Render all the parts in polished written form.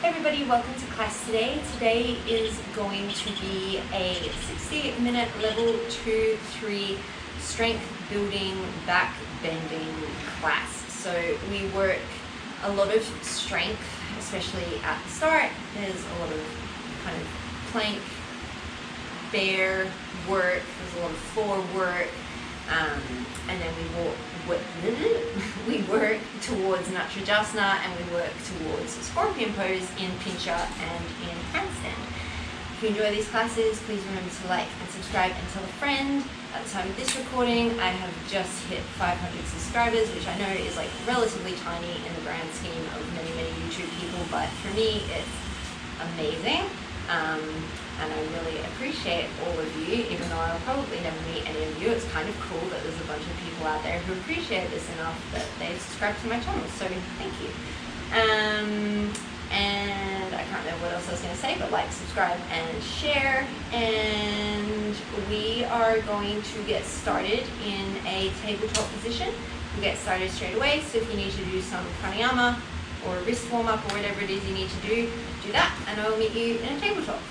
Hey everybody, welcome to class today. Today is going to be a 60-minute level 2-3 strength building back bending class. So we work a lot of strength, especially at the start. There's a lot of kind of plank, bear work, there's a lot of floor work, and then we work towards Natrajasana, and we work towards scorpion pose in pincha and in handstand. If you enjoy these classes, please remember to like and subscribe and tell a friend. At the time of this recording, I have just hit 500 subscribers, which I know is like relatively tiny in the grand scheme of many YouTube people, but for me it's amazing. And I really appreciate all of you, even though I'll probably never meet any of you. It's kind of cool that there's a bunch of people out there who appreciate this enough that they subscribe to my channel, so thank you. And I can't remember what else I was going to say, but like, subscribe, and share. And we are going to get started in a tabletop position. We'll get started straight away, so if you need to do some pranayama or wrist warm-up or whatever it is you need to do that, and I will meet you in a tabletop.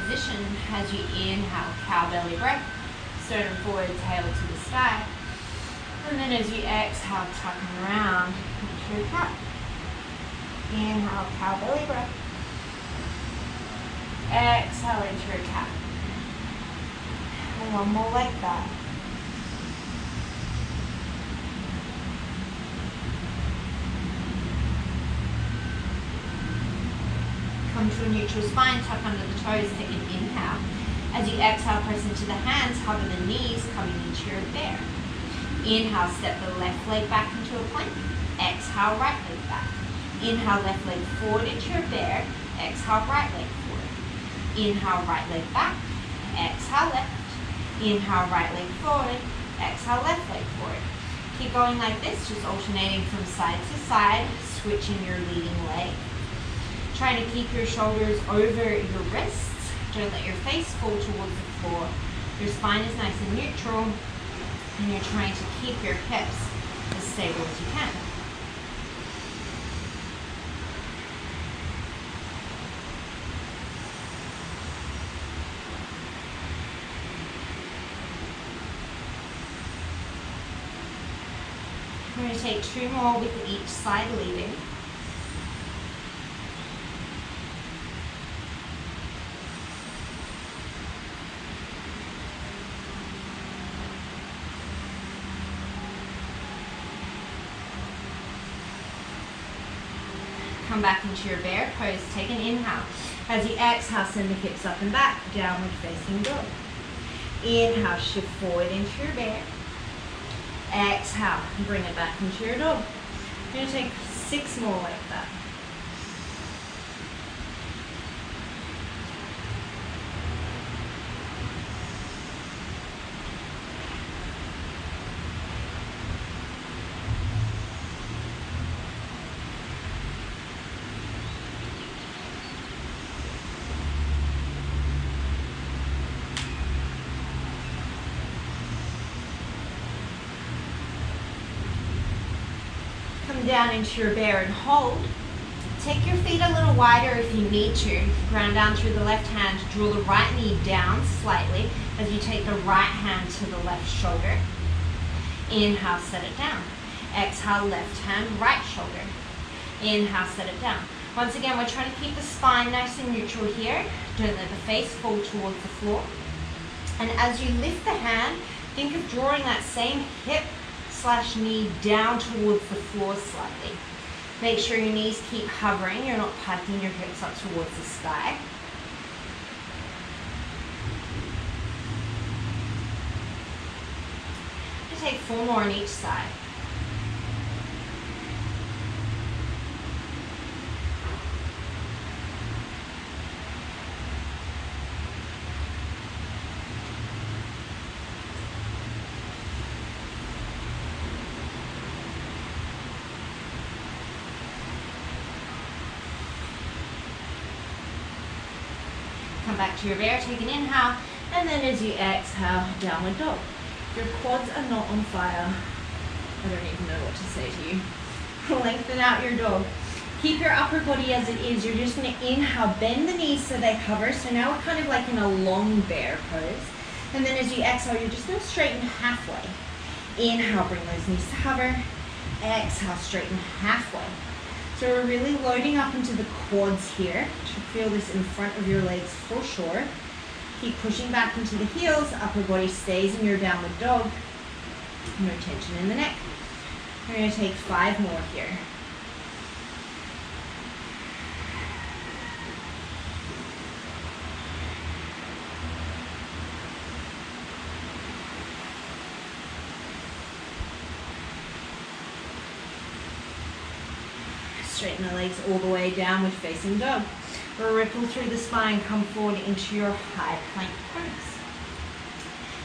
Position as you inhale, cow belly breath, sternum forward, tail to the sky, and then as you exhale, tucking around into a cat. Inhale, cow belly breath, exhale into a cat, and one more like that. Come to a neutral spine, tuck under the toes, take an inhale. As you exhale, press into the hands, hover the knees, coming into your bear. Inhale, step the left leg back into a plank. Exhale, right leg back. Inhale, left leg forward into your bear. Exhale, right leg forward. Inhale, right leg back. Exhale, left. Inhale, right leg forward. Exhale, left leg forward. Keep going like this, just alternating from side to side, switching your leading leg. Trying to keep your shoulders over your wrists. Don't let your face fall towards the floor. Your spine is nice and neutral, and you're trying to keep your hips as stable as you can. We're going to take 2 more with each side leading. Come back into your bear pose, take an inhale. As you exhale, send the hips up and back, downward facing dog. Inhale, shift forward into your bear. Exhale, bring it back into your dog. You're going to take 6 more like that. Come down into your bear and hold. Take your feet a little wider if you need to. Ground down through the left hand. Draw the right knee down slightly as you take the right hand to the left shoulder. Inhale, set it down. Exhale, left hand, right shoulder. Inhale, set it down. Once again, we're trying to keep the spine nice and neutral here. Don't let the face fall towards the floor. And as you lift the hand, think of drawing that same hip / knee down towards the floor slightly. Make sure your knees keep hovering. You're not piking your hips up towards the sky. Just take 4 more on each side. come back to your bear, take an inhale, and then as you exhale, downward dog. If your quads are not on fire, I don't even know what to say to you. Lengthen out your dog. Keep your upper body as it is. You're just going to inhale, bend the knees so they hover. So now we're kind of like in a long bear pose. And then as you exhale, you're just going to straighten halfway. Inhale, bring those knees to hover. Exhale, straighten halfway. So we're really loading up into the quads here. To feel this in front of your legs for sure. Keep pushing back into the heels. Upper body stays in your downward dog. No tension in the neck. We're going to take 5 more here. Straighten the legs all the way, downward facing dog. Ripple through the spine, come forward into your high plank pose.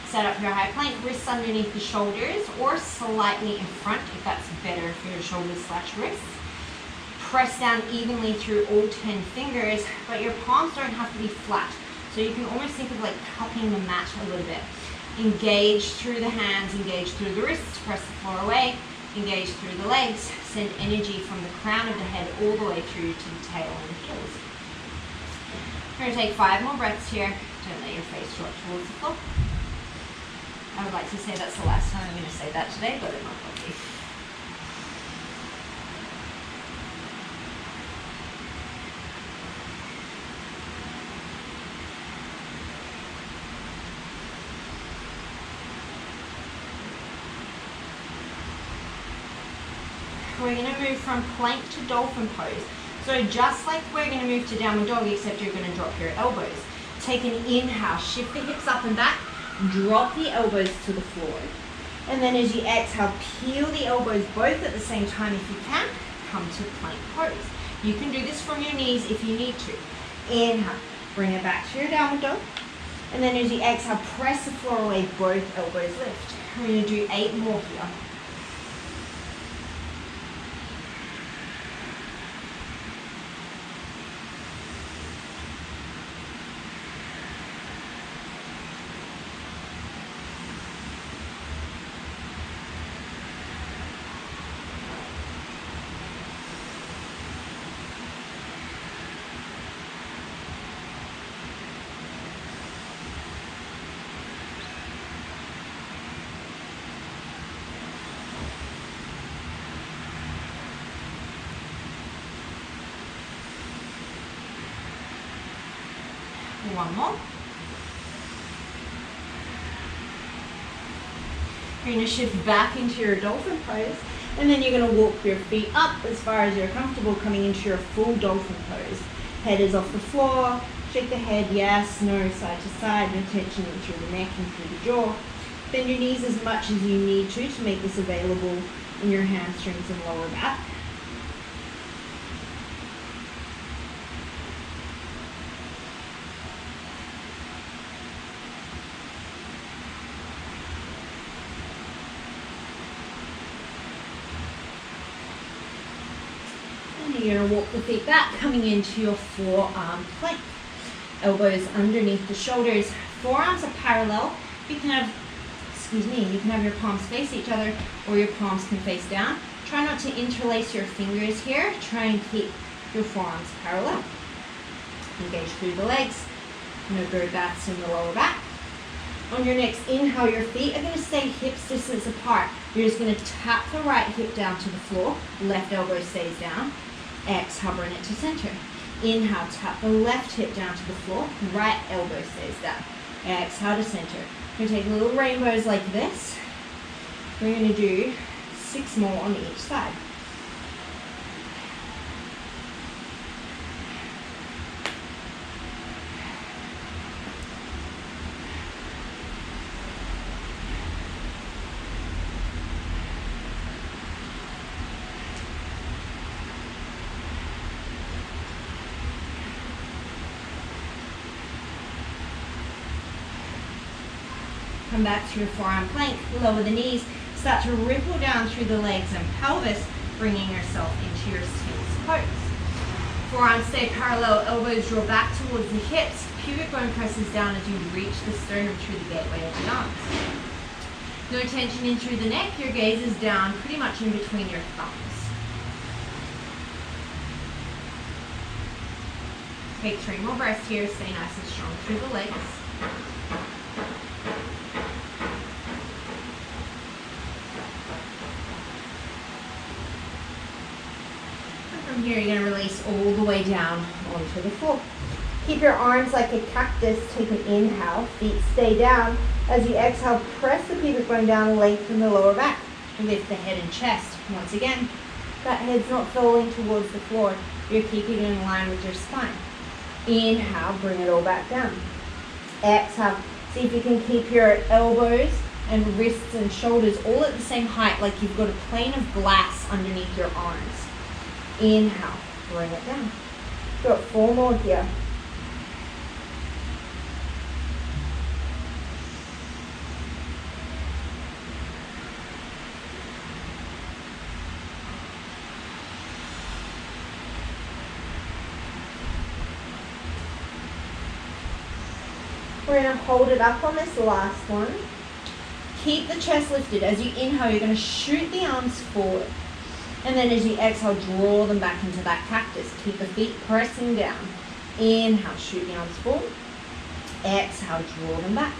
Set up your high plank, wrists underneath the shoulders or slightly in front if that's better for your shoulders/wrists. Press down evenly through all 10 fingers, but your palms don't have to be flat. So you can almost think of like cupping the mat a little bit. Engage through the hands, engage through the wrists, press the floor away, engage through the legs. Send energy from the crown of the head all the way through to the tail and the heels. We're going to take 5 more breaths here. Don't let your face drop towards the floor. I would like to say that's the last time I'm going to say that today, but it might not be. We're going to move from plank to dolphin pose. So just like we're going to move to downward dog, except you're going to drop your elbows. Take an inhale, shift the hips up and back, drop the elbows to the floor. And then as you exhale, peel the elbows both at the same time if you can, come to plank pose. You can do this from your knees if you need to. Inhale, bring it back to your downward dog. And then as you exhale, press the floor away, both elbows lift. We're going to do 8 more here. One more. You're going to shift back into your dolphin pose, and then you're going to walk your feet up as far as you're comfortable, coming into your full dolphin pose. Head is off the floor. Shake the head, yes, no, side to side, no tension in through the neck and through the jaw. Bend your knees as much as you need to make this available in your hamstrings and lower back. You're going to walk the feet back, coming into your forearm plank. Elbows underneath the shoulders. Forearms are parallel. You can have your palms face each other, or your palms can face down. Try not to interlace your fingers here. Try and keep your forearms parallel. Engage through the legs. No bird baths in the lower back. On your next inhale, your feet are going to stay hips distance apart. You're just going to tap the right hip down to the floor. Left elbow stays down. Exhale, bring it to center. Inhale, tap the left hip down to the floor. Right elbow stays down. Exhale to center. We're going to take little rainbows like this. We're going to do 6 more on each side. Come back to your forearm plank, lower the knees, start to ripple down through the legs and pelvis, bringing yourself into your Sphinx pose. Forearms stay parallel, elbows draw back towards the hips, pubic bone presses down as you reach the sternum through the gateway of the arms. No tension in through the neck. Your gaze is down pretty much in between your thumbs. Take 3 more breaths here. Stay nice and strong through the legs. From here, you're going to release all the way down onto the floor. Keep your arms like a cactus. Take an inhale. Feet stay down. As you exhale, press the pubic bone down, lengthen the lower back. Lift the head and chest. Once again, that head's not falling towards the floor. You're keeping it in line with your spine. Inhale, bring it all back down. Exhale. See if you can keep your elbows and wrists and shoulders all at the same height, like you've got a plane of glass underneath your arms. Inhale, bring it down. Got 4 more here. We're going to hold it up on this last one. Keep the chest lifted. As you inhale, you're going to shoot the arms forward. And then as you exhale, draw them back into that cactus. Keep the feet pressing down. Inhale, shoot the arms forward. Exhale, draw them back.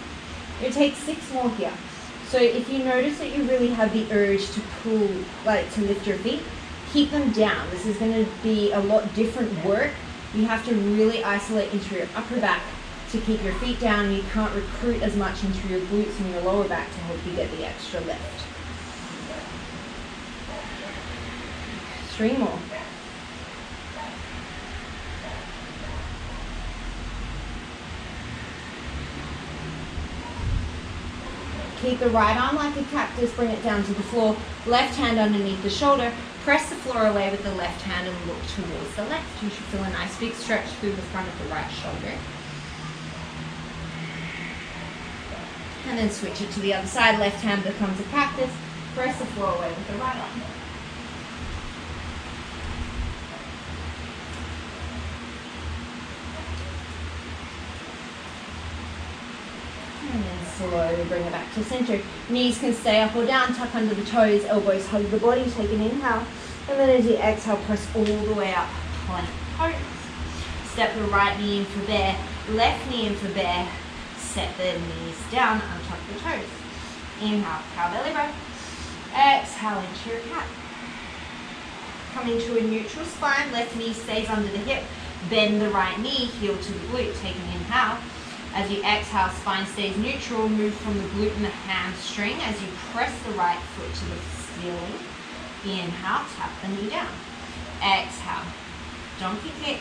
You'll take 6 more here. So if you notice that you really have the urge to pull, like to lift your feet, keep them down. This is going to be a lot different work. You have to really isolate into your upper back to keep your feet down. You can't recruit as much into your glutes and your lower back to help you get the extra lift. 3 more. Keep the right arm like a cactus, bring it down to the floor. Left hand underneath the shoulder. Press the floor away with the left hand and look towards the left. You should feel a nice big stretch through the front of the right shoulder. And then switch it to the other side. Left hand becomes a cactus. Press the floor away with the right arm. And then slowly bring it back to center. Knees can stay up or down. Tuck under the toes. Elbows hug the body. Take an inhale. And then as you exhale, press all the way up. Plank pose. Step the right knee in for bear. Left knee in for bear. Set the knees down, untuck the toes. Inhale, cow belly breath. Exhale into your cat. Coming to a neutral spine, left knee stays under the hip. Bend the right knee, heel to the glute. Take an inhale. As you exhale, spine stays neutral. Move from the glute and the hamstring as you press the right foot to the ceiling. Inhale, tap the knee down. Exhale, donkey kick.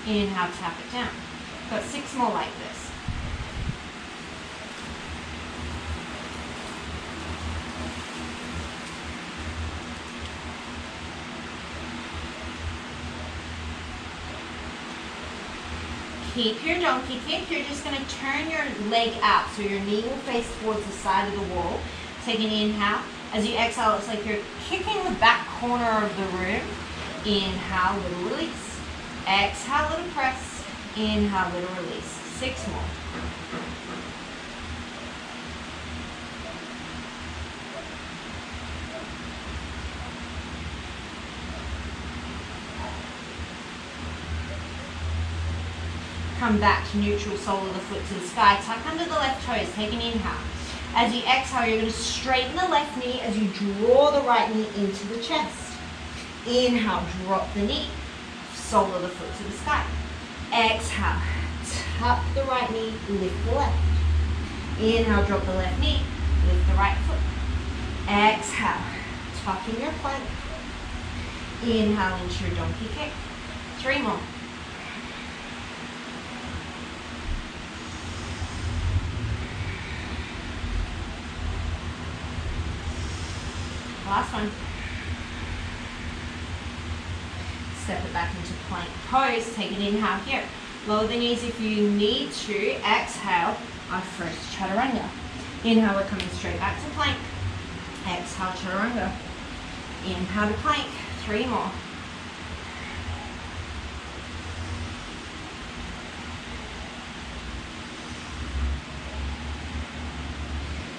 Inhale, tap it down. Got 6 more like this. Keep your donkey kick. You're just going to turn your leg out so your knee will face towards the side of the wall. Take an inhale. As you exhale, it's like you're kicking the back corner of the room. Inhale, little release. Exhale, little press. Inhale, little release. 6 more. Come back to neutral, sole of the foot to the sky. Tuck under the left toes. Take an inhale. As you exhale, you're going to straighten the left knee as you draw the right knee into the chest. Inhale, drop the knee. Sole of the foot to the sky. Exhale, tuck the right knee, lift the left. Inhale, drop the left knee, lift the right foot. Exhale, tuck in your plank. Inhale into your donkey kick. 3 more. Last one. Step it back into plank pose. Take an inhale here. Lower the knees if you need to. Exhale, our first chaturanga. Inhale, we're coming straight back to plank. Exhale, chaturanga. Inhale to plank. 3 more.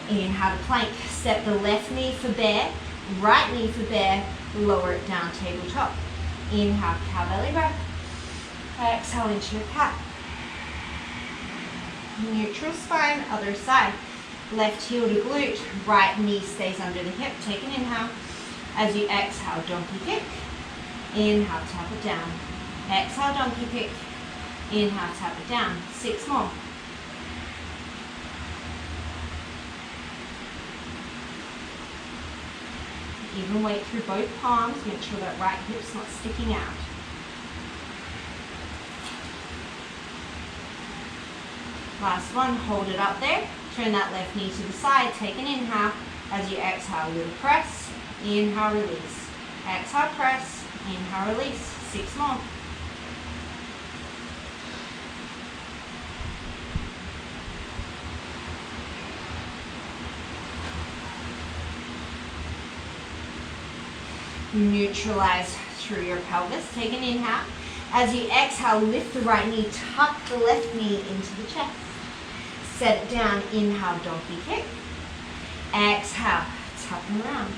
Inhale to plank. Step the left knee for bear, right knee for bear, lower it down, tabletop. Inhale, cow belly breath. Exhale into your cat. Neutral spine, other side. Left heel to glute, right knee stays under the hip. Take an inhale. As you exhale, donkey kick. Inhale, tap it down. Exhale, donkey kick. Inhale, tap it down. 6 more. Even weight through both palms. Make sure that right hip's not sticking out. Last one, hold it up there. Turn that left knee to the side. Take an inhale. As you exhale, little press. Inhale, release. Exhale, press. Inhale, release. 6 more. Neutralize through your pelvis. Take an inhale. As you exhale, lift the right knee, tuck the left knee into the chest. Set it down. Inhale, donkey kick. Exhale, tuck and round.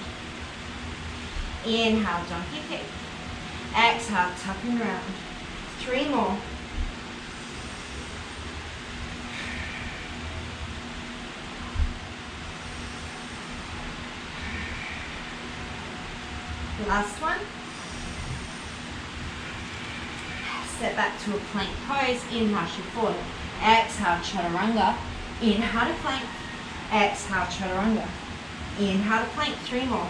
Inhale, donkey kick. Exhale, tuck and round. 3 more. Last one. Step back to a plank pose. Inhale, shift forward. Exhale, chaturanga. Inhale to plank. Exhale, chaturanga. Inhale to plank. 3 more.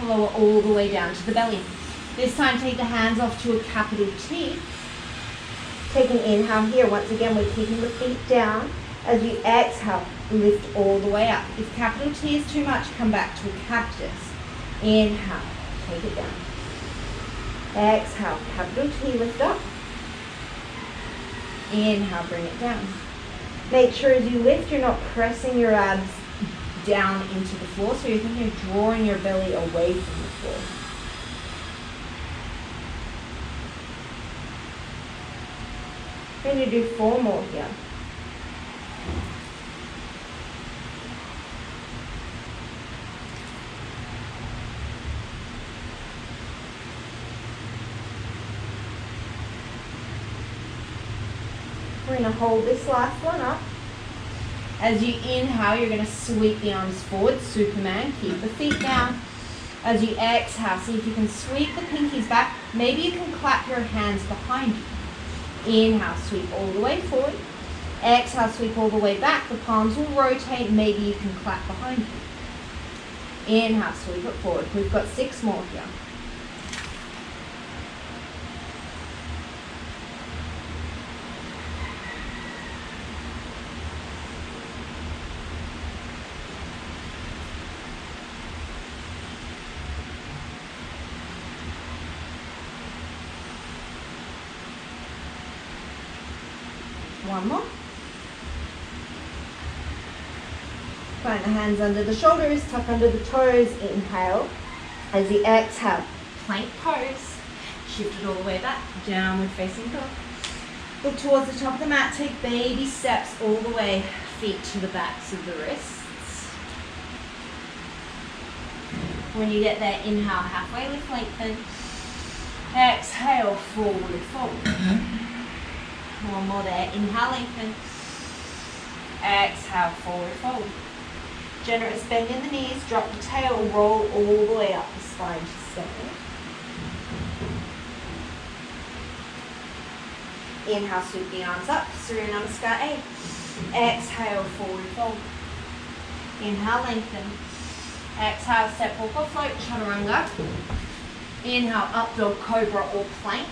Lower all the way down to the belly. This time take the hands off to a capital T. Take an inhale here. Once again, we're keeping the feet down. As you exhale, lift all the way up. If capital T is too much, come back to a cactus. Inhale, take it down. Exhale, capital T, lift up. Inhale, bring it down. Make sure as you lift, you're not pressing your abs down into the floor, so you're thinking of drawing your belly away from the floor. We're going to do 4 more here. We're going to hold this last one up. As you inhale, you're going to sweep the arms forward, Superman. Keep the feet down. As you exhale, see if you can sweep the pinkies back. Maybe you can clap your hands behind you. Inhale, sweep all the way forward. Exhale, sweep all the way back. The palms will rotate. Maybe you can clap behind you. Inhale, sweep it forward. We've got 6 more here. One more. Find the hands under the shoulders, tuck under the toes, inhale. As you exhale, plank pose. Shift it all the way back, downward facing dog. Look towards the top of the mat, take baby steps all the way, feet to the backs of the wrists. When you get there, inhale, halfway lift, lengthen. Exhale, forward fold. One more there. Inhale, lengthen. Exhale, forward fold. Generous bend in the knees. Drop the tail. Roll all the way up the spine to stand. Inhale, sweep the arms up. Surya Namaskar A. Exhale, forward fold. Inhale, lengthen. Exhale, step, walk or float. Chaturanga. Inhale, up dog, cobra or plank.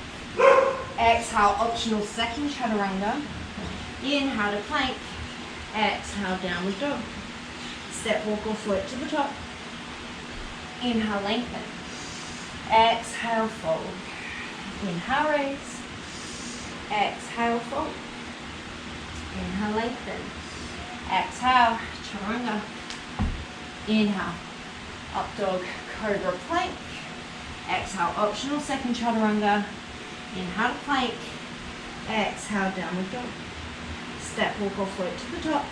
Exhale, optional second chaturanga. Inhale to plank. Exhale, downward dog. Step, walk or float to the top. Inhale, lengthen. Exhale, fold. Inhale, raise. Exhale, fold. Inhale, lengthen. Exhale, chaturanga. Inhale, up dog, cobra, plank. Exhale, optional second chaturanga. Inhale to plank. Exhale, downward dog. Step, walk or float to the top.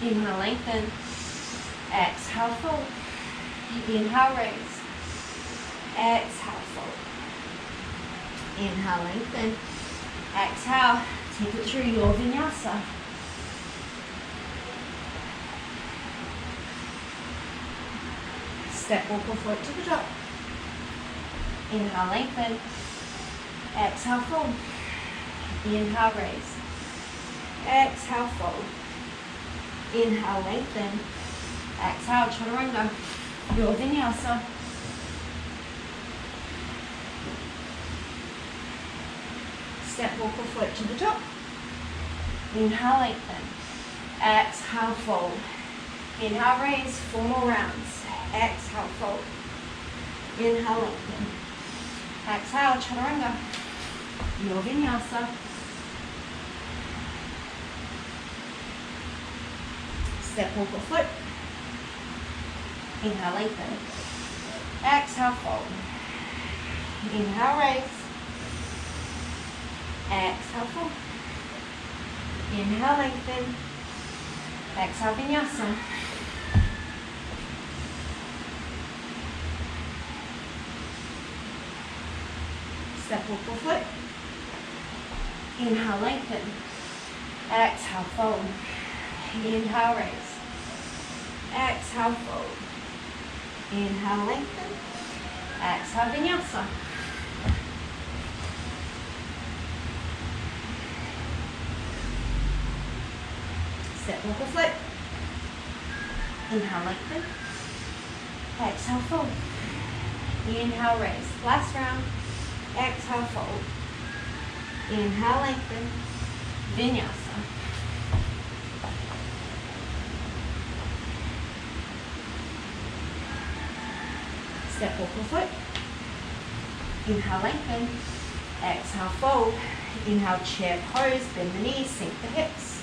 Inhale, lengthen. Exhale, fold. Inhale, raise. Exhale, fold. Inhale, lengthen. Exhale, take it through your vinyasa. Step, walk or float to the top. Inhale, lengthen. Exhale, fold. Inhale, raise. Exhale, fold. Inhale, lengthen. Exhale, chaturanga. Your vinyasa. Step, walk or float to the top. Inhale, lengthen. Exhale, fold. Inhale, raise. 4 more rounds. Exhale, fold. Inhale, lengthen. Exhale, chaturanga. Your vinyasa. Step, walk or float. Inhale, lengthen. Exhale, fold. Inhale, raise. Exhale, fold. Inhale, lengthen. Exhale, vinyasa. Step, walk or float. Inhale, lengthen. Exhale, fold. Inhale, raise. Exhale, fold. Inhale, lengthen. Exhale, vinyasa. Step, walk or float. Inhale, lengthen. Exhale, fold. Inhale, raise. Last round. Exhale, fold. Inhale, lengthen. Vinyasa. Step, walk or float. Inhale, lengthen. Exhale, fold. Inhale, chair pose. Bend the knees, sink the hips.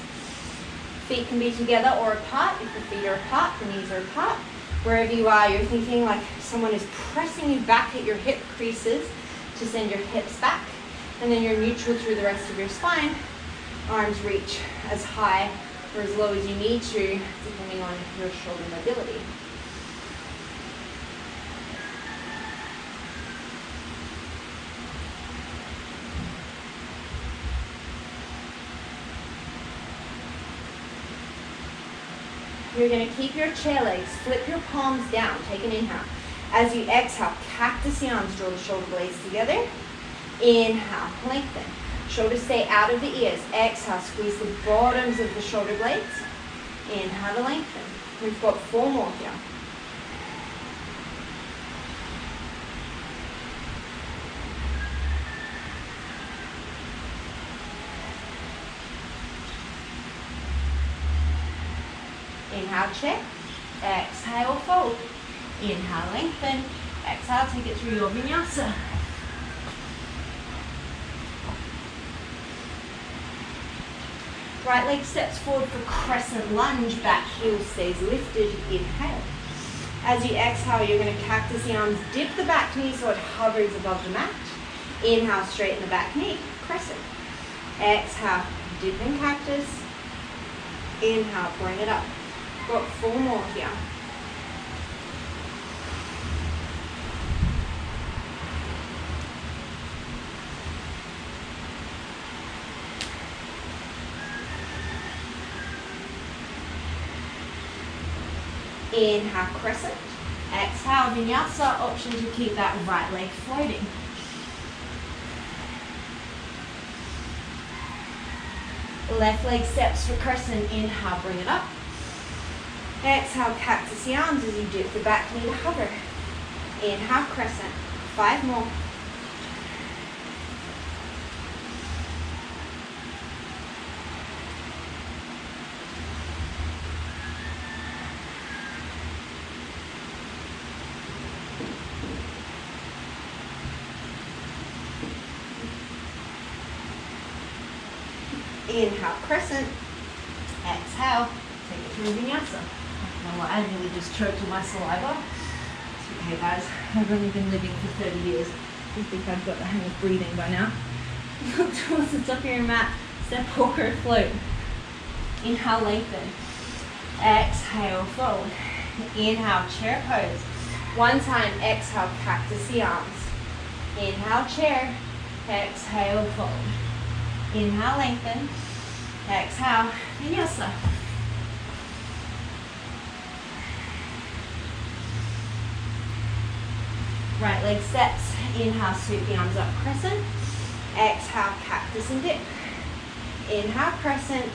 Feet can be together or apart. If the feet are apart, the knees are apart. Wherever you are, you're thinking like someone is pressing you back at your hip creases to send your hips back. And then you're neutral through the rest of your spine. Arms reach as high or as low as you need to, depending on your shoulder mobility. You're going to keep your chair legs, flip your palms down, take an inhale. As you exhale, cactus the arms, draw the shoulder blades together. Inhale, lengthen. Shoulders stay out of the ears. Exhale, squeeze the bottoms of the shoulder blades. Inhale to lengthen. We've got 4 more here. Inhale, check. Exhale, fold. Inhale, lengthen. Exhale, take it through your vinyasa. Right leg steps forward for crescent lunge. Back heel stays lifted. Inhale. As you exhale, you're going to cactus the arms. Dip the back knee so it hovers above the mat. Inhale, straighten the back knee. Crescent. Exhale, dip and cactus. Inhale, bring it up. Got 4 more here. Inhale, crescent. Exhale, vinyasa. Option to keep that right leg floating. Left leg steps for crescent. Inhale, bring it up. Exhale, cactus the arms as you dip the back knee to hover. Inhale, crescent. 5 more. Inhale, crescent. Exhale, take it through vinyasa. I don't know what, I nearly just choked on my saliva. It's okay, guys. I've only been living for 30 years. I think I've got the hang of breathing by now. Look towards the top of your mat. Step, walk, or float. Inhale, lengthen. Exhale, fold. Inhale, chair pose. One time, exhale, cactus the arms. Inhale, chair. Exhale, fold. Inhale, lengthen. Exhale, vinyasa. Right leg steps. Inhale, sweep the arms up, crescent. Exhale, cactus and dip. Inhale, crescent.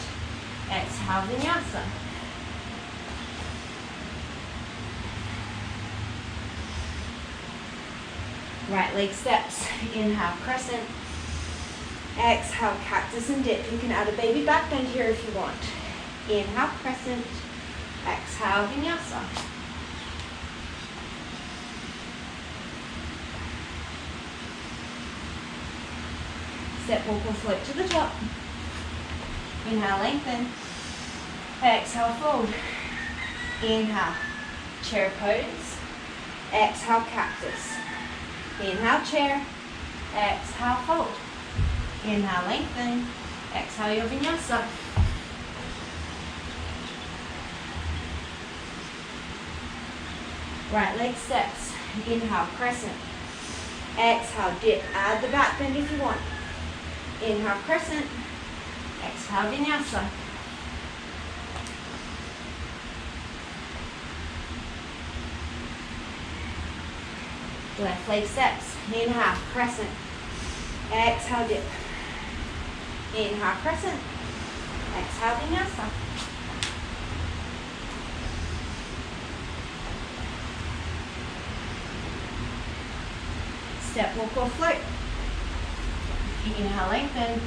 Exhale, vinyasa. Right leg steps. Inhale, crescent. Exhale, cactus and dip. You can add a baby back bend here if you want. Inhale, crescent. Exhale, vinyasa. Step, walk, or float to the top. Inhale, lengthen. Exhale, fold. Inhale, chair pose. Exhale, cactus. Inhale, chair. Exhale, fold. Inhale, lengthen. Exhale, your vinyasa. Right leg steps. Inhale, crescent. Exhale, dip. Add the back bend if you want. Inhale, crescent. Exhale, vinyasa. Left leg steps. Inhale, crescent. Exhale, dip. Inhale, crescent. Exhale, vinyasa. Step, walk, or float. Inhale, lengthen.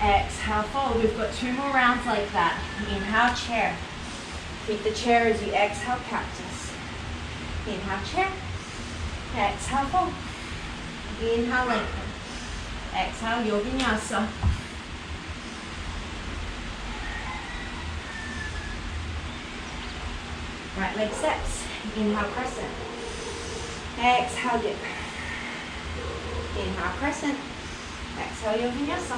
Exhale, fold. We've got 2 more rounds like that. Inhale, chair. Keep the chair as you exhale, cactus. Inhale, chair. Exhale, fold. Inhale, lengthen. Exhale, your vinyasa. Right leg steps. Inhale, crescent. Exhale, dip. Inhale, crescent. Exhale, your vinyasa.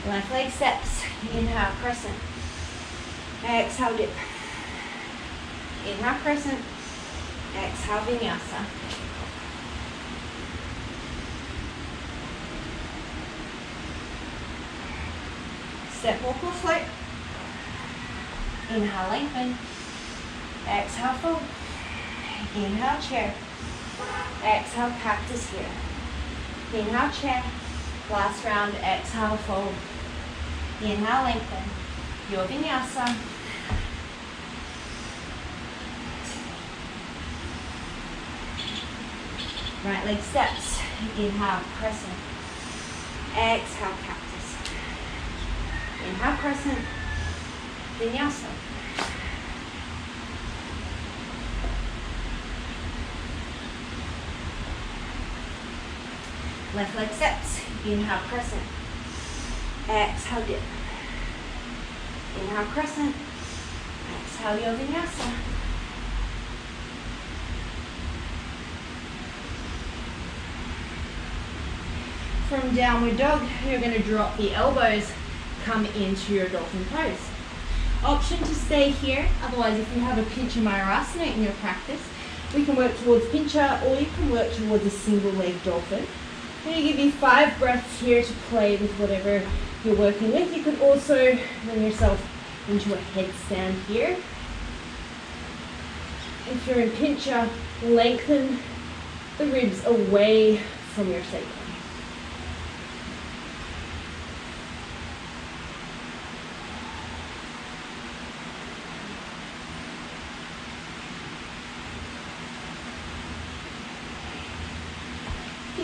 Left leg steps. Inhale, crescent. Exhale, dip. Inhale, crescent. Exhale, vinyasa. Step, walk, or float. Inhale, lengthen. Exhale, fold. Inhale, chair. Exhale, cactus here. Inhale, chair. Last round, exhale, fold. Inhale, lengthen. Your vinyasa. Right leg steps. Inhale, crescent. Exhale, cactus. Inhale, crescent. Vinyasa. Left leg steps. Inhale, crescent. Exhale, dip. Inhale, crescent. Exhale, your vinyasa. From downward dog, you're going to drop the elbows, come into your dolphin pose. Option to stay here, otherwise if you have a pincha mayurasana in your practice, we can work towards pincha or you can work towards a single leg dolphin. I'm going to give you 5 breaths here to play with whatever you're working with. You could also bring yourself into a headstand here. If you're in pincha, lengthen the ribs away from your sacrum.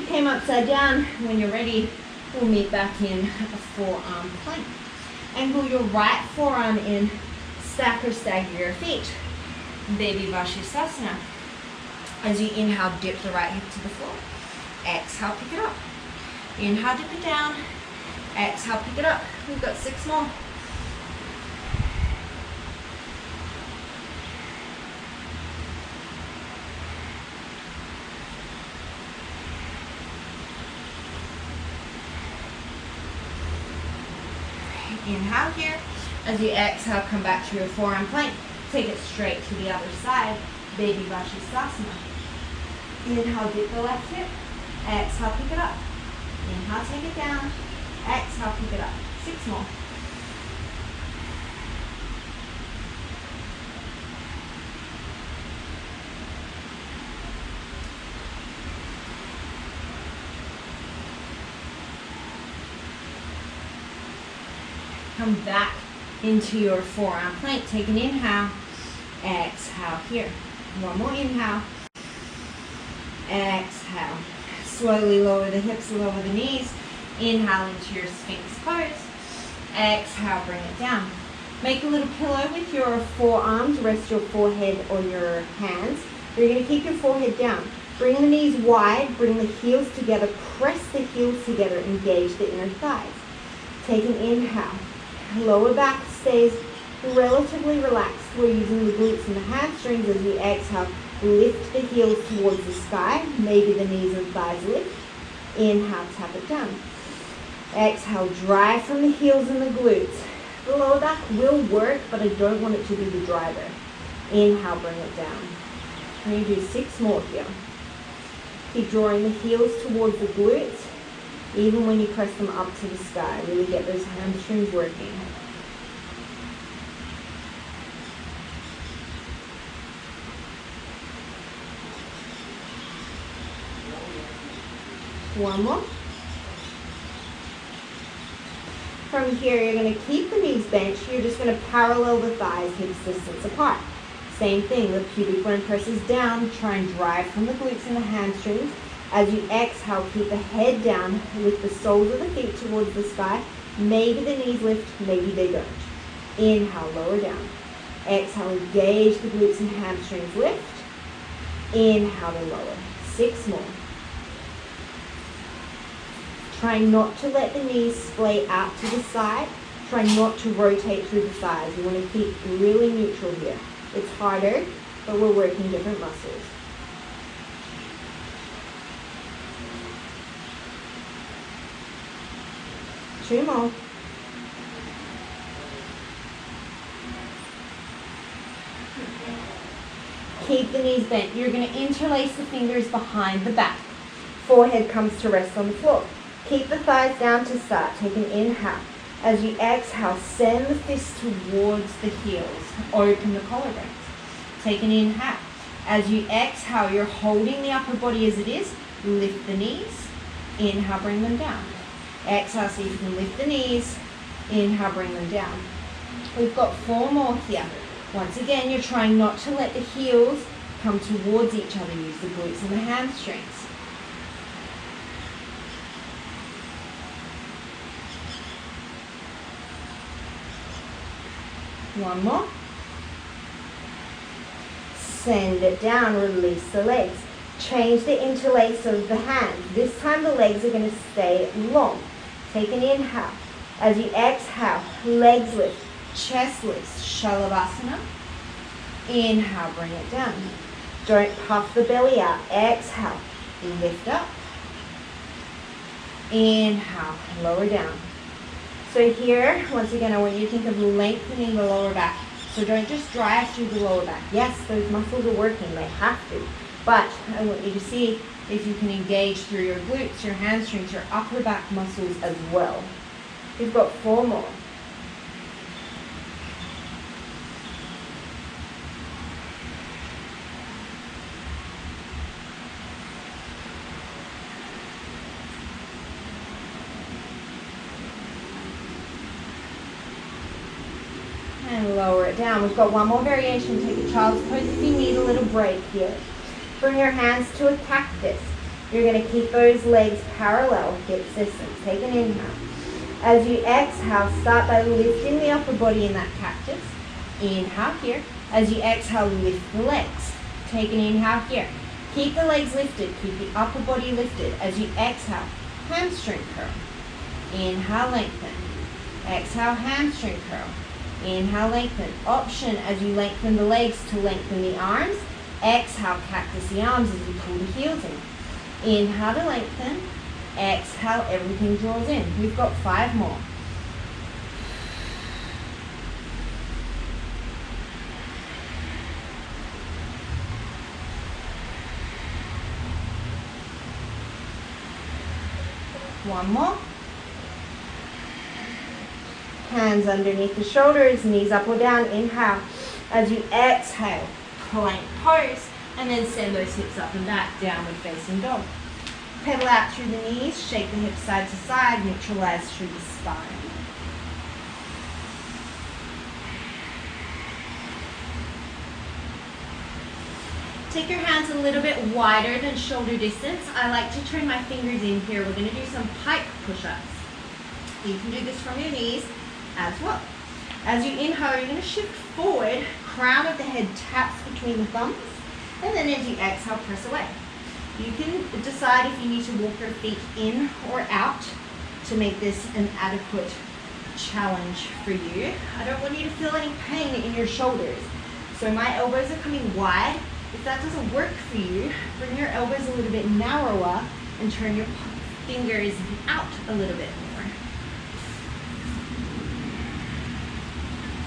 Came upside down. When you're ready, we'll meet back in a forearm plank. Angle your right forearm in, stack or stagger your feet. Baby Vashisthasana. As you inhale, dip the right hip to the floor. Exhale, pick it up. Inhale, dip it down. Exhale, pick it up. We've got 6 more. Inhale here. As you exhale, come back to your forearm plank. Take it straight to the other side, Baby Vashisthasana. Inhale, dip the left hip. Exhale, pick it up. Inhale, take it down. Exhale, pick it up. 6 more. Come back into your forearm plank. Take an inhale. Exhale here. One more inhale. Exhale. Slowly lower the hips, lower the knees. Inhale into your Sphinx pose. Exhale, bring it down. Make a little pillow with your forearms. Rest your forehead on your hands. You're going to keep your forehead down. Bring the knees wide. Bring the heels together. Press the heels together. Engage the inner thighs. Take an inhale. Lower back stays relatively relaxed. We're using the glutes and the hamstrings. As you exhale, lift the heels towards the sky. Maybe the knees and thighs lift. Inhale, tap it down. Exhale, drive from the heels and the glutes. The lower back will work, but I don't want it to be the driver. Inhale, bring it down. I'm going to do 6 more here. Keep drawing the heels towards the glutes, even when you press them up to the sky. Really get those hamstrings working. One more. From here, you're going to keep the knees bent. You're just going to parallel the thighs, hips distance apart. Same thing, the pubic bone presses down. Try and drive from the glutes and the hamstrings. As you exhale, keep the head down with the soles of the feet towards the sky. Maybe the knees lift, maybe they don't. Inhale, lower down. Exhale, engage the glutes and hamstrings, lift. Inhale to lower. 6 more. Try not to let the knees splay out to the side. Try not to rotate through the thighs. You want to keep really neutral here. It's harder, but we're working different muscles. Two more. Keep the knees bent. You're going to interlace the fingers behind the back. Forehead comes to rest on the floor. Keep the thighs down to start. Take an inhale. As you exhale, send the fists towards the heels. Open the collarbones. Take an inhale. As you exhale, you're holding the upper body as it is. Lift the knees. Inhale, bring them down. Exhale, so you can lift the knees. Inhale, bring them down. We've got 4 more here. Once again, you're trying not to let the heels come towards each other. Use the glutes and the hamstrings. One more. Send it down, release the legs. Change the interlace of the hands. This time the legs are going to stay long. Take an inhale. As you exhale, legs lift, chest lifts, Shalavasana. Inhale, bring it down. Don't puff the belly out. Exhale, lift up. Inhale, lower down. So here, once again, I want you to think of lengthening the lower back. So don't just drive through the lower back. Yes, those muscles are working, they have to. But I want you to see if you can engage through your glutes, your hamstrings, your upper back muscles as well. We've got 4 more. And lower it down. We've got 1 more variation. Take a child's pose if you need a little break here. Bring your hands to a cactus. You're going to keep those legs parallel, hip distance. Take an inhale. As you exhale, start by lifting the upper body in that cactus. Inhale here. As you exhale, lift the legs. Take an inhale here. Keep the legs lifted. Keep the upper body lifted. As you exhale, hamstring curl. Inhale, lengthen. Exhale, hamstring curl. Inhale, lengthen. Option as you lengthen the legs to lengthen the arms. Exhale, cactus the arms as you pull the heels in. Inhale to lengthen. Exhale, everything draws in. We've got 5 more. One more. Hands underneath the shoulders, knees up or down, inhale. As you exhale, plank pose, and then send those hips up and back, downward facing dog. Pedal out through the knees, shake the hips side to side, neutralize through the spine. Take your hands a little bit wider than shoulder distance. I like to turn my fingers in here. We're going to do some pike push-ups. You can do this from your knees as well. As you inhale, you're going to shift forward, crown of the head taps between the thumbs, and then as you exhale, press away. You can decide if you need to walk your feet in or out to make this an adequate challenge for you. I don't want you to feel any pain in your shoulders. So my elbows are coming wide. If that doesn't work for you, bring your elbows a little bit narrower and turn your fingers out a little bit more.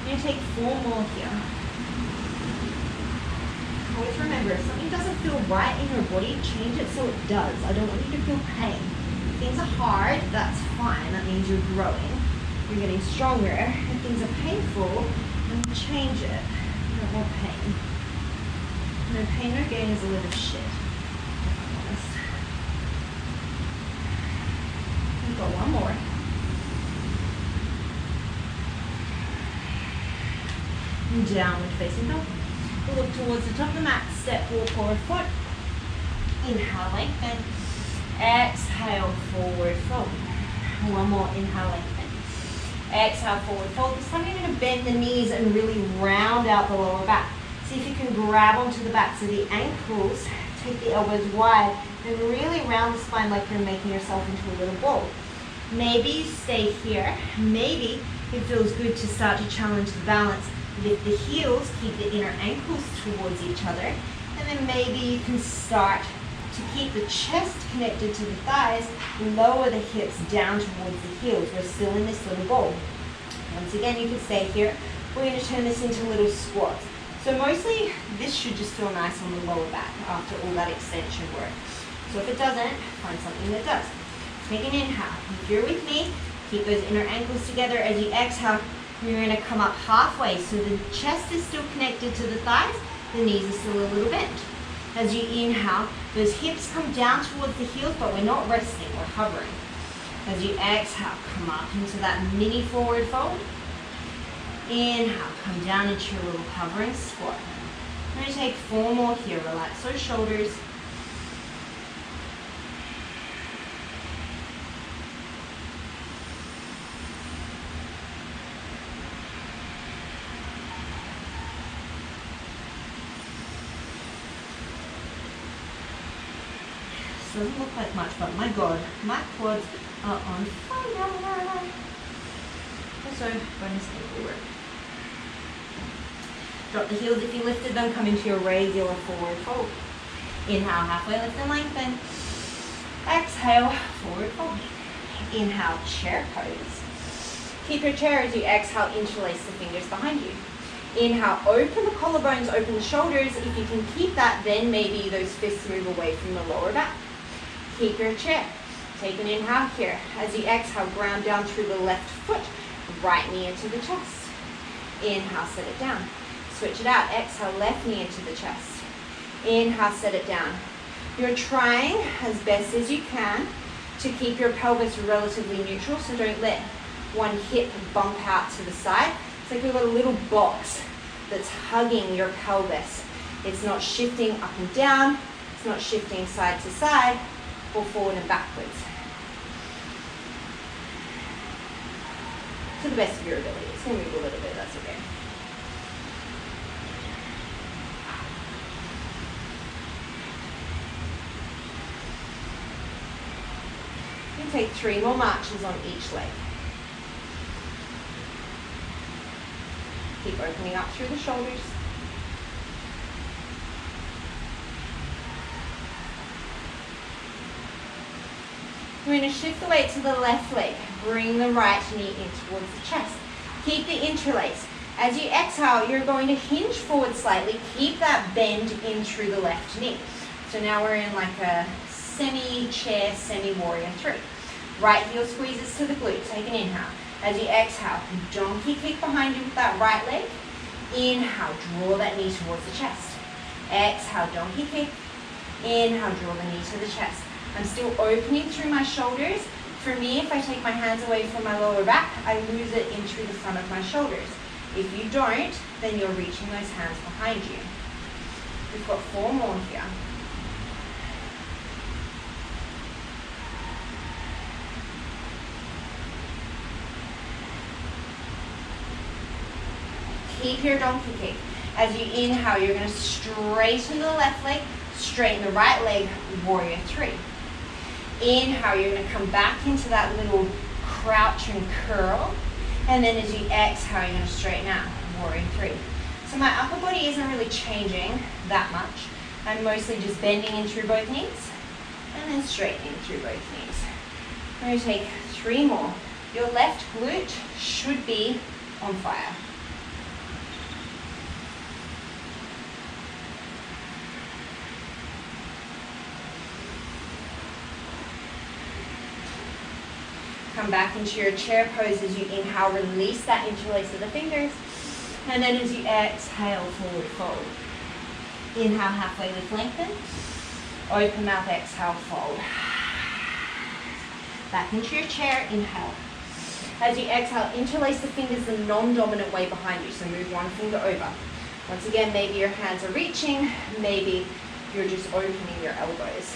You're going to take 4 more here. Always remember, if something doesn't feel right in your body, change it so it does. I don't want you to feel pain. If things are hard, that's fine. That means you're growing. You're getting stronger. If things are painful, then change it. No more pain. No pain, no gain is a load of shit, if I'm honest. We've got one more. And downward facing dog. We'll look towards the top of the mat, step, walk, forward foot. Inhale, lengthen. Exhale, forward fold. One more, inhale, lengthen. Exhale, forward fold. This time you're going to bend the knees and really round out the lower back. See if you can grab onto the backs of the ankles, take the elbows wide, and really round the spine like you're making yourself into a little ball. Maybe you stay here. Maybe it feels good to start to challenge the balance. Lift the heels, keep the inner ankles towards each other, and then maybe you can start to keep the chest connected to the thighs, lower the hips down towards the heels. We're still in this little ball. Once again, you can stay here. We're going to turn this into little squats. So mostly this should just feel nice on the lower back after all that extension work. So if it doesn't, find something that does. Take an inhale. If you're with me, keep those inner ankles together. As you exhale, you're going to come up halfway. So the chest is still connected to the thighs, the knees are still a little bent. As you inhale, those hips come down towards the heels, but we're not resting, we're hovering. As you exhale, come up into that mini forward fold. Inhale, come down into your little hovering squat. I'm going to take 4 more here. Relax those shoulders. This doesn't look like much, but my God, my quads are on fire. Also, bonus ankle work. Drop the heels if you lifted them, come into your regular forward fold. Inhale, halfway lift and lengthen. Exhale, forward fold. Inhale, chair pose. Keep your chair as you exhale, interlace the fingers behind you. Inhale, open the collarbones, open the shoulders. If you can keep that, then maybe those fists move away from the lower back. Keep your chair. Take an inhale here. As you exhale, ground down through the left foot, right knee into the chest. Inhale, set it down. Switch it out. Exhale, left knee into the chest. Inhale, set it down. You're trying as best as you can to keep your pelvis relatively neutral, so don't let one hip bump out to the side. It's like we've got a little box that's hugging your pelvis. It's not shifting up and down. It's not shifting side to side or forward and backwards. To the best of your ability. It's going to move a little bit, that's okay. You take 3 more marches on each leg. Keep opening up through the shoulders. We're going to shift the weight to the left leg. Bring the right knee in towards the chest. Keep the interlace. As you exhale, you're going to hinge forward slightly. Keep that bend in through the left knee. So now we're in like a semi-chair, semi-warrior 3. Right heel squeezes to the glute. Take an inhale. As you exhale, donkey kick behind you with that right leg. Inhale, draw that knee towards the chest. Exhale, donkey kick. Inhale, draw the knee to the chest. I'm still opening through my shoulders. For me, if I take my hands away from my lower back, I lose it into the front of my shoulders. If you don't, then you're reaching those hands behind you. We've got 4 more here. Keep your donkey kick. As you inhale, you're going to straighten the left leg, straighten the right leg, warrior 3. Inhale, you're going to come back into that little crouch and curl. And then as you exhale, you're going to straighten out, warrior 3. So my upper body isn't really changing that much. I'm mostly just bending in through both knees and then straightening through both knees. We're going to take 3 more. Your left glute should be on fire. Come back into your chair pose as you inhale, release that interlace of the fingers. And then as you exhale, forward fold. Inhale, halfway lift, lengthen. Open mouth, exhale, fold. Back into your chair, inhale. As you exhale, interlace the fingers the non-dominant way behind you. So move one finger over. Once again, maybe your hands are reaching, maybe you're just opening your elbows.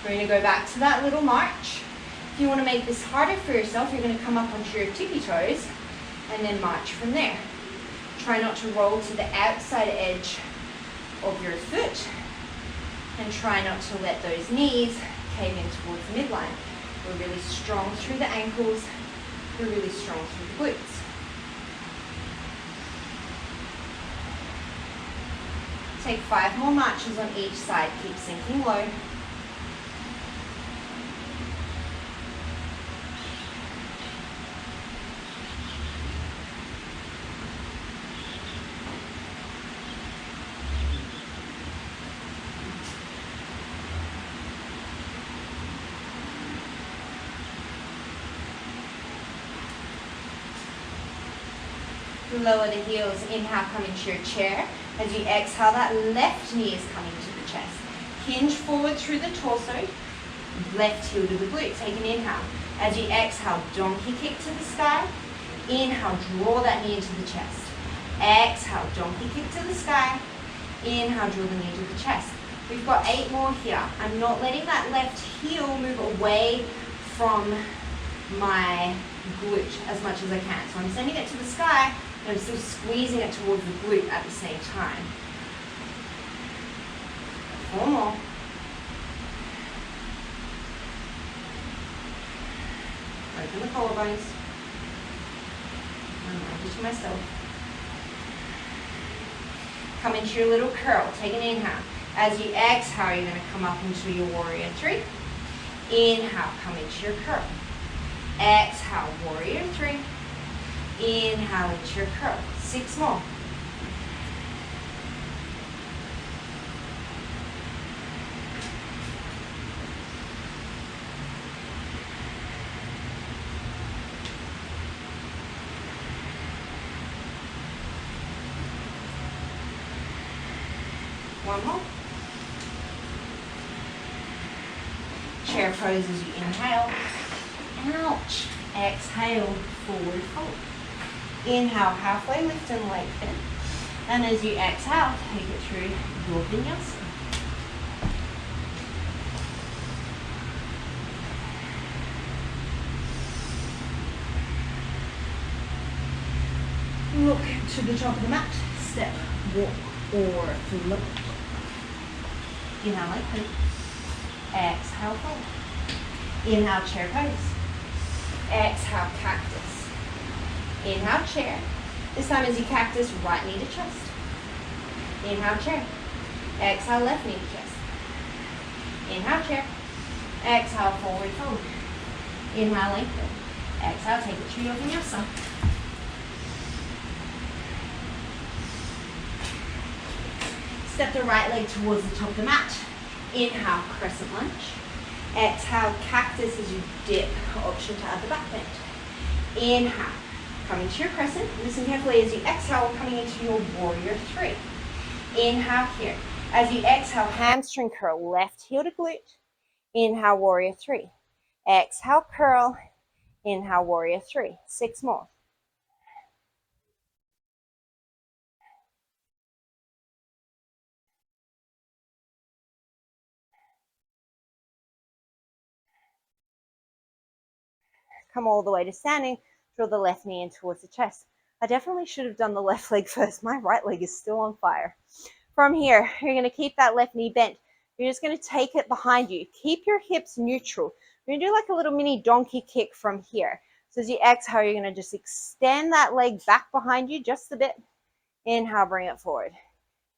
We're going to go back to that little march. If you want to make this harder for yourself, you're going to come up onto your tippy toes and then march from there. Try not to roll to the outside edge of your foot and try not to let those knees cave in towards the midline. We're really strong through the ankles. We're really strong through the glutes. Take 5 more marches on each side. Keep sinking low. Lower the heels, inhale, come into your chair. As you exhale, that left knee is coming to the chest. Hinge forward through the torso, left heel to the glute. Take an inhale. As you exhale, donkey kick to the sky. Inhale, draw that knee into the chest. Exhale, donkey kick to the sky. Inhale, draw the knee to the chest. We've got 8 more here. I'm not letting that left heel move away from my glute as much as I can. So I'm sending it to the sky, but I'm still squeezing it towards the glute at the same time. 4 more. Open the collarbones. I'm mindful to myself. Come into your little curl. Take an inhale. As you exhale, you're going to come up into your warrior 3. Inhale, come into your curl. Exhale, warrior 3. Inhale into your curl. 6 more. One more. Chair pose as you inhale. Ouch. Exhale, forward fold. Inhale, halfway lift and lengthen. And as you exhale, take it through your vinyasa. Look to the top of the mat. Step, walk, or float. Inhale, lengthen. Exhale, fold. Inhale, chair pose. Exhale, cactus. Inhale, chair. This time as you cactus, right knee to chest. Inhale, chair. Exhale, left knee to chest. Inhale, chair. Exhale, forward fold. Inhale, lengthen. Exhale, take it to your vinyasa. Step the right leg towards the top of the mat. Inhale, crescent lunge. Exhale, cactus as you dip, option to add the back bend. Inhale, coming to your crescent. Listen carefully as you exhale, coming into your warrior three. Inhale here. As you exhale, hamstring curl, left heel to glute. Inhale, warrior three. Exhale, curl. Inhale, warrior three. 6 more. Come all the way to standing. Draw the left knee in towards the chest. I definitely should have done the left leg first. My right leg is still on fire. From here, you're going to keep that left knee bent. You're just going to take it behind you. Keep your hips neutral. You're going to do like a little mini donkey kick from here. So as you exhale, you're going to just extend that leg back behind you just a bit. Inhale, bring it forward.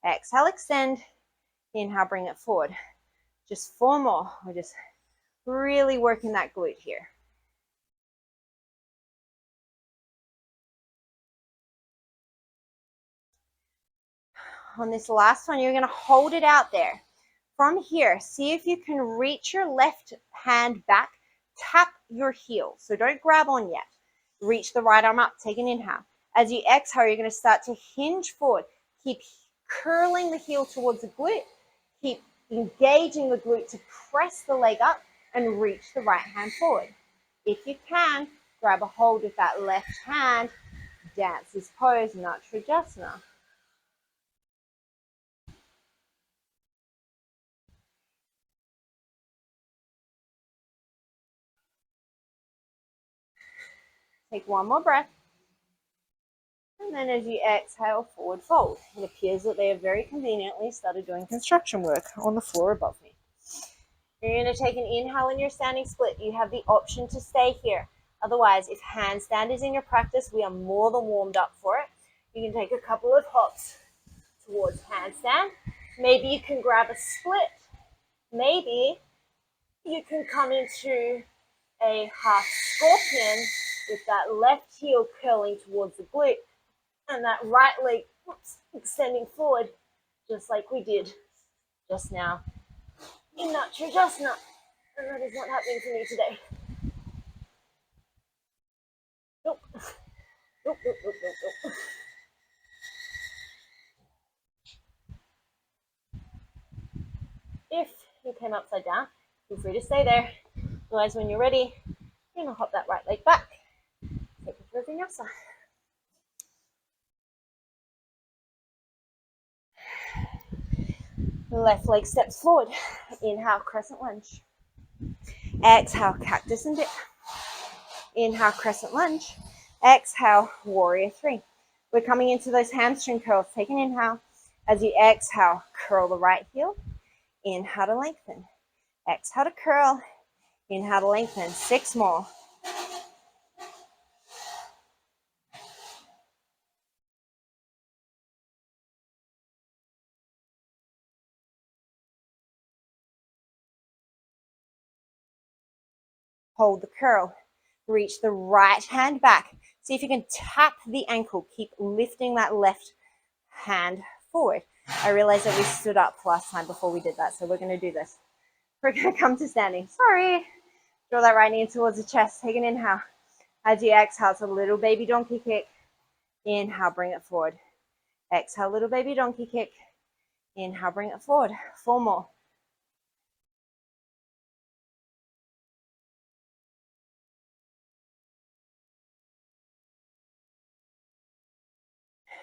Exhale, extend. Inhale, bring it forward. Just 4 more. We're just really working that glute here. On this last one, you're going to hold it out there. From here, see if you can reach your left hand back, tap your heel. So don't grab on yet. Reach the right arm up, take an inhale. As you exhale, you're going to start to hinge forward. Keep curling the heel towards the glute. Keep engaging the glute to press the leg up and reach the right hand forward. If you can, grab a hold with that left hand. Dance this pose, Natrajasana. Take 1 more breath. And then as you exhale, forward fold. It appears that they have very conveniently started doing construction work on the floor above me. You're going to take an inhale in your standing split. You have the option to stay here. Otherwise, if handstand is in your practice, we are more than warmed up for it. You can take a couple of hops towards handstand. Maybe you can grab a split. Maybe you can come into a half scorpion with that left heel curling towards the glute and that right leg extending forward, just like we did just now in Natrajasana. And that is not happening for me today. Nope. Nope, nope, nope, nope, nope. If you came upside down, feel free to stay there. Otherwise, when you're ready, you're going to hop that right leg back. Take it to a vinyasa. Left leg steps forward. Inhale, crescent lunge. Exhale, cactus and dip. Inhale, crescent lunge. Exhale, warrior three. We're coming into those hamstring curls. Take an inhale. As you exhale, curl the right heel. Inhale to lengthen. Exhale to curl. Inhale to lengthen. 6 more. Hold the curl. Reach the right hand back. See if you can tap the ankle. Keep lifting that left hand forward. I realized that we stood up last time before we did that, so we're going to do this. We're going to come to standing. Sorry. Draw that right knee in towards the chest. Take an inhale. As you exhale, it's a little baby donkey kick. Inhale, bring it forward. Exhale, little baby donkey kick. Inhale, bring it forward. 4 more.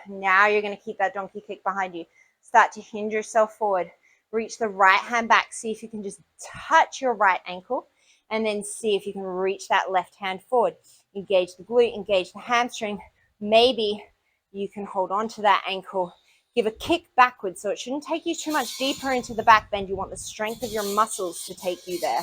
Now you're going to keep that donkey kick behind you. Start to hinge yourself forward. Reach the right hand back. See if you can just touch your right ankle and then see if you can reach that left hand forward. Engage the glute, engage the hamstring. Maybe you can hold on to that ankle. Give a kick backwards, so it shouldn't take you too much deeper into the back bend. You want the strength of your muscles to take you there.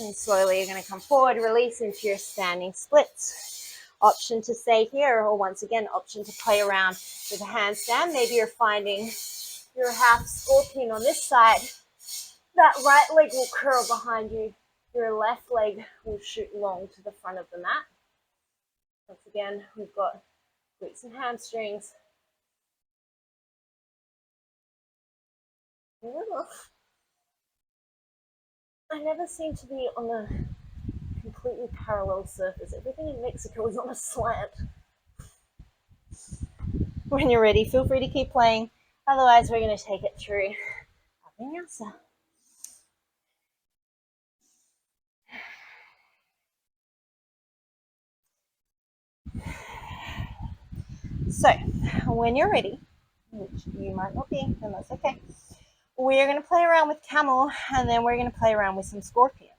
And slowly you're going to come forward, release into your standing splits. Option to stay here, or once again, option to play around with a handstand. Maybe you're finding your half scorpion on this side. That right leg will curl behind you. Your left leg will shoot long to the front of the mat. Once again, we've got glutes and hamstrings. Ooh. I never seem to be on a completely parallel surface. Everything in Mexico is on a slant. When you're ready, feel free to keep playing. Otherwise, we're going to take it through vinyasa. So, when you're ready, which you might not be, then that's okay. We're going to play around with camel, and then we're going to play around with some scorpions.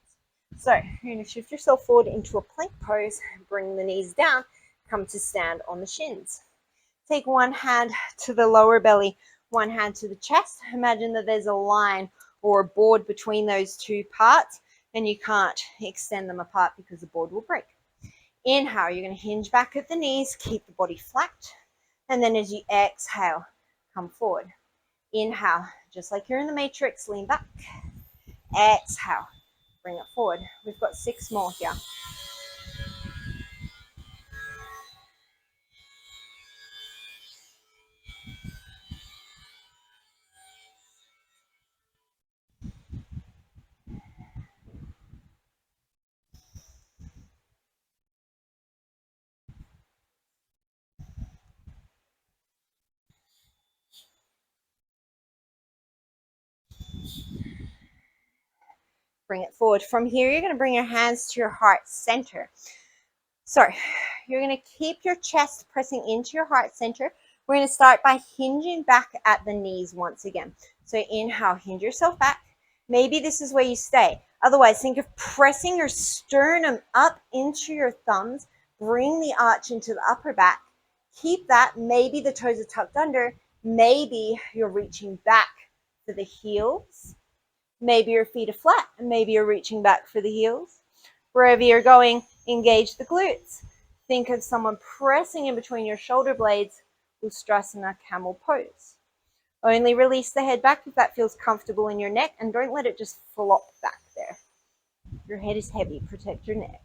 So, you're going to shift yourself forward into a plank pose, bring the knees down, come to stand on the shins. Take one hand to the lower belly, one hand to the chest. Imagine that there's a line or a board between those two parts, and you can't extend them apart because the board will break. Inhale, you're going to hinge back at the knees, keep the body flat. And then as you exhale, come forward. Inhale, just like you're in the matrix, lean back. Exhale, bring it forward. We've got 6 more here. Bring it forward. From here, you're going to bring your hands to your heart center. So you're going to keep your chest pressing into your heart center. We're going to start by hinging back at the knees once again. So inhale, hinge yourself back. Maybe this is where you stay. Otherwise, think of pressing your sternum up into your thumbs. Bring the arch into the upper back. Keep that. Maybe the toes are tucked under. Maybe you're reaching back for the heels. Maybe your feet are flat, and maybe you're reaching back for the heels. Wherever you're going, engage the glutes. Think of someone pressing in between your shoulder blades, Ustrasana camel pose. Only release the head back if that feels comfortable in your neck, and don't let it just flop back there. Your head is heavy, protect your neck.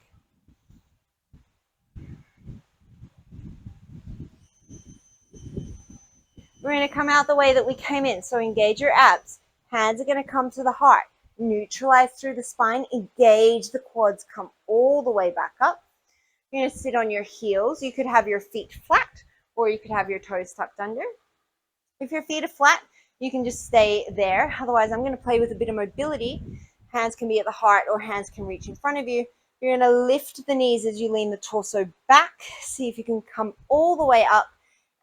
We're going to come out the way that we came in, so engage your abs. Hands are going to come to the heart. Neutralize through the spine, engage the quads, come all the way back up. You're going to sit on your heels. You could have your feet flat, or you could have your toes tucked under. If your feet are flat, you can just stay there. Otherwise, I'm going to play with a bit of mobility. Hands can be at the heart, or hands can reach in front of you. You're going to lift the knees as you lean the torso back. See if you can come all the way up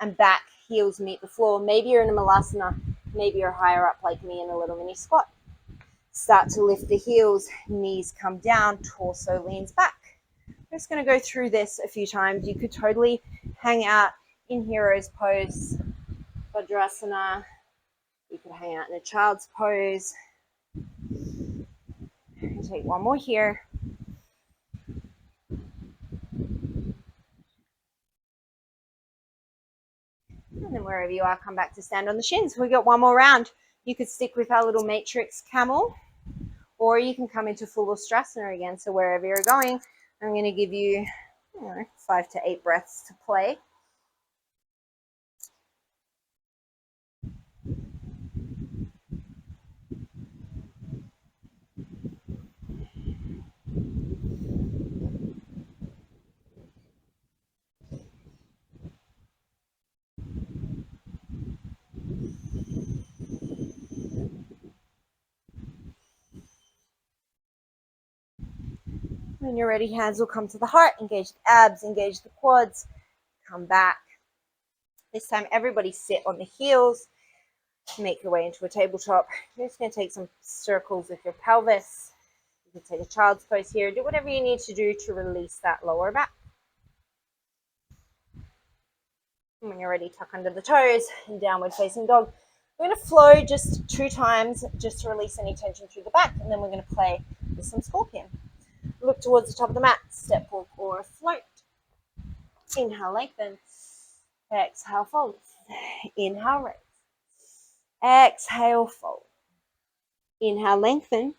and back. Heels meet the floor. Maybe you're in a malasana. Maybe you're higher up like me in a little mini squat. Start to lift the heels. Knees come down. Torso leans back. I'm just going to go through this a few times. You could totally hang out in hero's pose, Vajrasana. You could hang out in a child's pose. Take one more here. And then wherever you are, come back to stand on the shins. We got one more round. You could stick with our little matrix camel, or you can come into full Ustrasana again. So wherever you're going, I'm going to give you 5 to 8 breaths to play. When you're ready, hands will come to the heart. Engage the abs, engage the quads. Come back. This time, everybody sit on the heels. Make your way into a tabletop. You're just going to take some circles with your pelvis. You can take a child's pose here. Do whatever you need to do to release that lower back. And when you're ready, tuck under the toes and downward facing dog. We're going to flow just 2 times just to release any tension through the back, and then we're going to play with some scorpion. Look towards the top of the mat, step walk or float. Inhale, lengthen. Exhale, fold. Inhale, raise. Exhale, fold. Inhale, lengthen.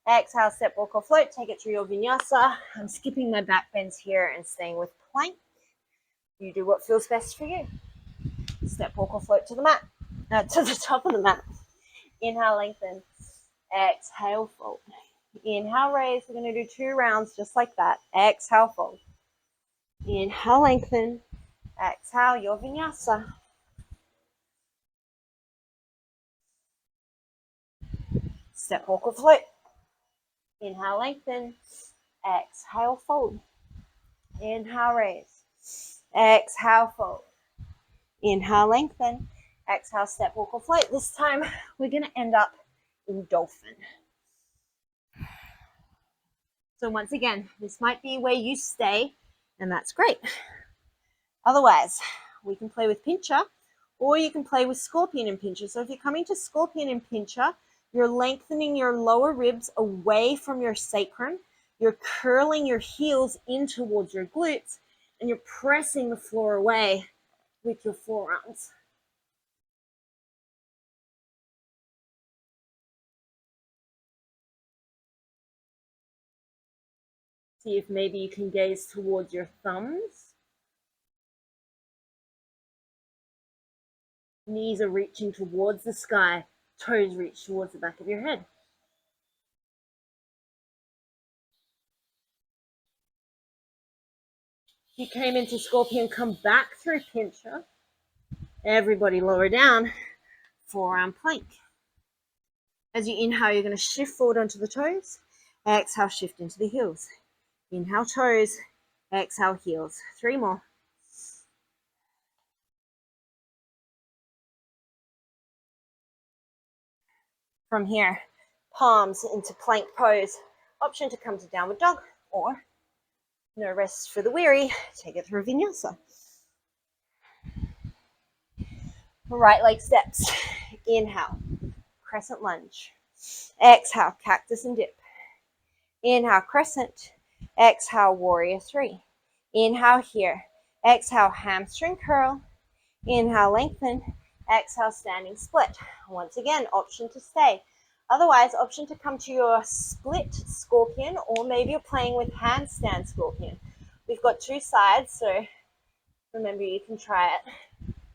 Exhale, step walk or float. Take it through your vinyasa. I'm skipping my back bends here and staying with plank. You do what feels best for you. Step, walk, or float to the mat, to the top of the mat. Inhale, lengthen. Exhale, fold. Inhale, raise. We're going to do 2 rounds just like that. Exhale, fold. Inhale, lengthen. Exhale, your vinyasa. Step, walk, or float. Inhale, lengthen. Exhale, fold. Inhale, raise. Exhale, fold. Inhale, lengthen. Exhale, step, walk, or float. This time, we're going to end up in dolphin. So once again, this might be where you stay, and that's great. Otherwise, we can play with pincher, or you can play with scorpion and pincher. So if you're coming to scorpion and pincher, you're lengthening your lower ribs away from your sacrum. You're curling your heels in towards your glutes, and you're pressing the floor away with your forearms. See if maybe you can gaze towards your thumbs. Knees are reaching towards the sky, toes reach towards the back of your head. If you came into scorpion, come back through pincher. Everybody lower down, forearm plank. As you inhale, you're going to shift forward onto the toes. Exhale, shift into the heels. Inhale, toes. Exhale, heels. 3 more. From here, palms into plank pose. Option to come to downward dog, or no rest for the weary, take it through vinyasa. Right leg steps. Inhale, crescent lunge. Exhale, cactus and dip. Inhale, crescent. Exhale, warrior 3. Inhale here. Exhale, hamstring curl. Inhale, lengthen. Exhale, standing split. Once again, option to stay. Otherwise, option to come to your split scorpion, or maybe you're playing with handstand scorpion. We've got 2 sides, so remember you can try it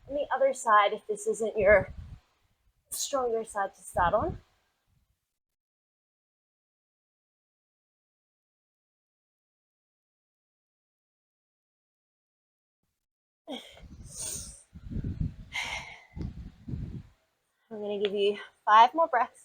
on the other side if this isn't your stronger side to start on. I'm going to give you 5 more breaths.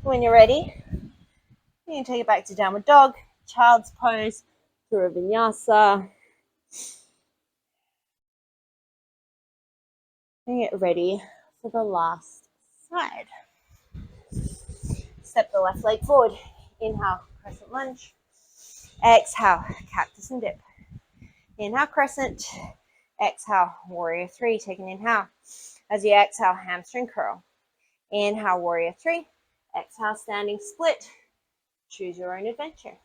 When you're ready, you can take it back to downward dog, child's pose, through a vinyasa. And get ready for the last side. Step the left leg forward. Inhale, crescent lunge. Exhale, cactus and dip. Inhale, crescent. Exhale, warrior 3. Take an inhale. As you exhale, hamstring curl. Inhale, warrior 3. Exhale, standing split. Choose your own adventure.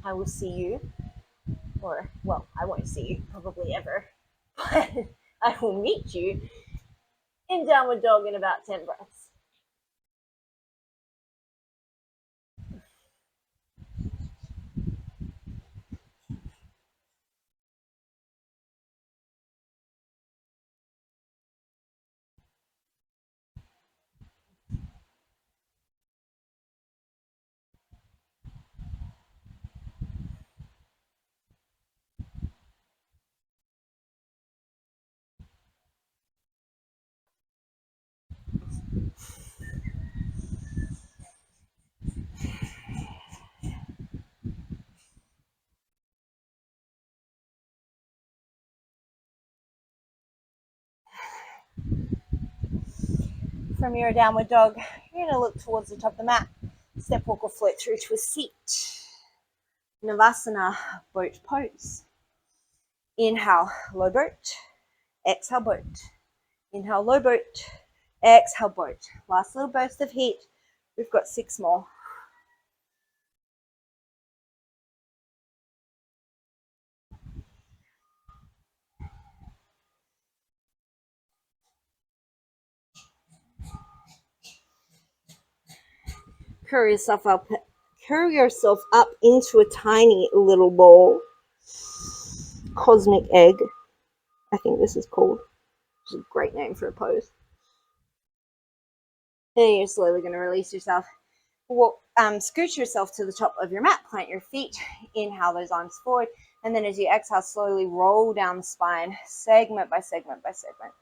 I will see you, or, well, I won't see you probably ever, but I will meet you in downward dog in about 10 breaths. From your downward dog, you're going to look towards the top of the mat. Step, walk, or float through to a seat. Navasana, boat pose. Inhale, low boat. Exhale, boat. Inhale, low boat. Exhale, boat. Last little burst of heat. We've got 6 more. Curl yourself up into a tiny little ball. Cosmic egg, I think this is called. It's a great name for a pose. And you're slowly going to release yourself. Scoot yourself to the top of your mat. Plant your feet. Inhale those arms forward. And then as you exhale, slowly roll down the spine, segment by segment by segment.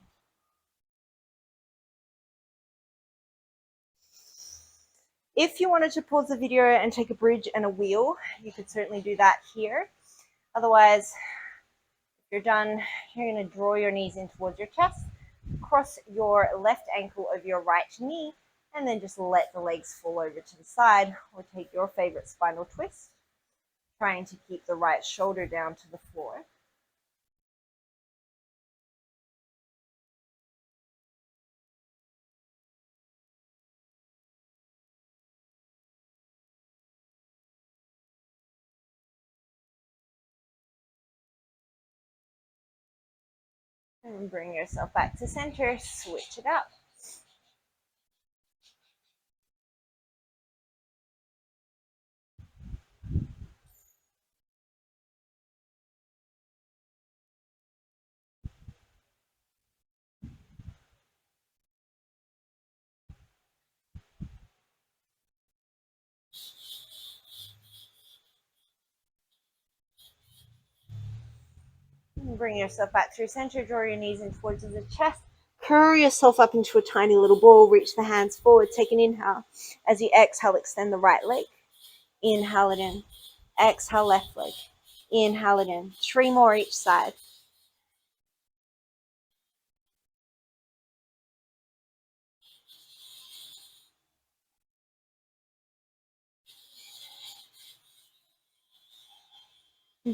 If you wanted to pause the video and take a bridge and a wheel, you could certainly do that here. Otherwise, if you're done, you're going to draw your knees in towards your chest, cross your left ankle over your right knee, and then just let the legs fall over to the side, or take your favorite spinal twist, trying to keep the right shoulder down to the floor. And bring yourself back to center, switch it up. Bring yourself back through center, draw your knees in towards the chest, curl yourself up into a tiny little ball, reach the hands forward, take an inhale. As you exhale, extend the right leg. Inhale it in. Exhale, left leg. Inhale it in. 3 more each side.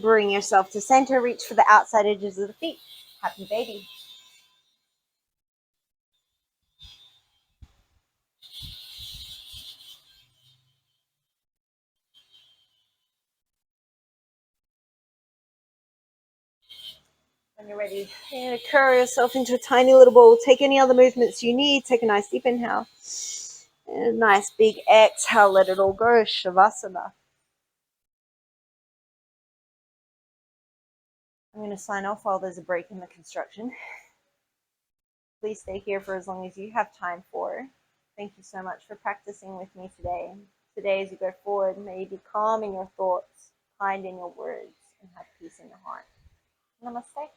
Bring yourself to center, reach for the outside edges of the feet. Happy baby. When you're ready, you're going to curl yourself into a tiny little ball. Take any other movements you need. Take a nice deep inhale. And a nice big exhale. Let it all go. Shavasana. I'm going to sign off while there's a break in the construction. Please stay here for as long as you have time for. Thank you so much for practicing with me today. Today, as you go forward, may you be calm in your thoughts, kind in your words, and have peace in your heart. Namaste.